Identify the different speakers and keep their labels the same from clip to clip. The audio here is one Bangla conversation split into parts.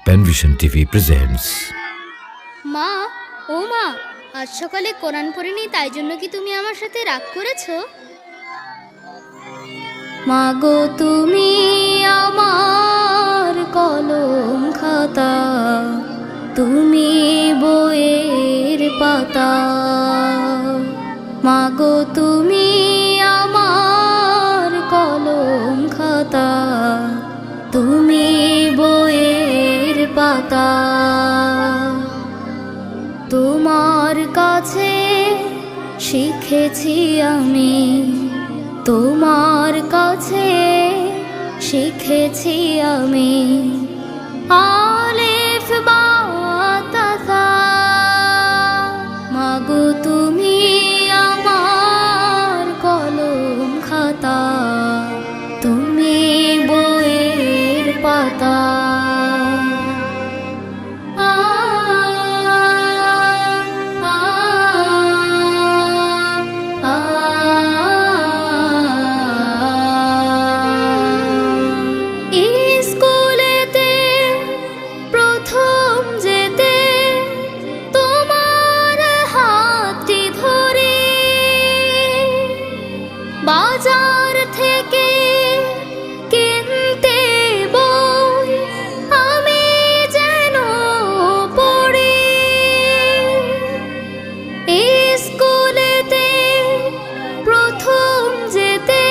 Speaker 1: Panvision TV presents.
Speaker 2: মা, ও মা, আজ সকালে কোরআন পড়িনি, তাই জন্য কি তুমি আমার সাথে রাগ করেছো? মা গো, তুমি আমার কলম খাতা, তুমি বইয়ের পাতা। মা গো, তুমি আমার কলম খাতা, তুমি বইয়ের পাতা। তোমার কাছে শিখেছি আমি, তোমার কাছে শিখেছি আমি আলিফ বা তা সা। মাগো, তুমি আমার কলম খাতা, তুমি বইয়ের পাতা। বাজার থেকে কিনতে বই আমি যেন পড়ি, স্কুলেতে প্রথম যেতে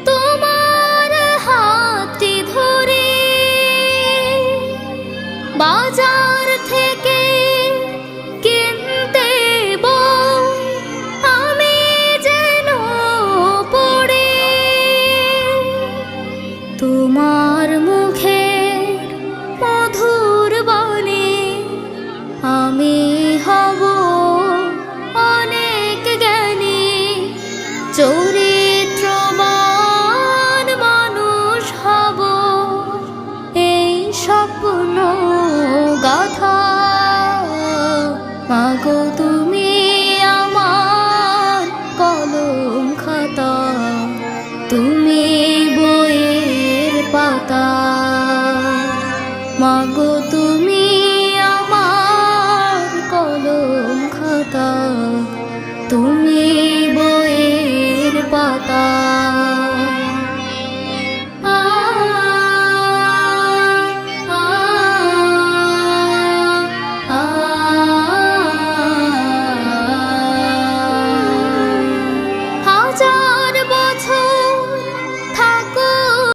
Speaker 2: তোমার হাতটি ধরি। বাজার থেকে কিনতে বই আমি যেন পড়ি, তোমার মুখের মধুর বাণী আমি হব অনেক জ্ঞানী। চরিত্রবান মানুষ হব, এই স্বপ্ন গাথা। মাগো, তুমি আমার কলম খাতা, তুমি বইয়ের পাতা। মাগো,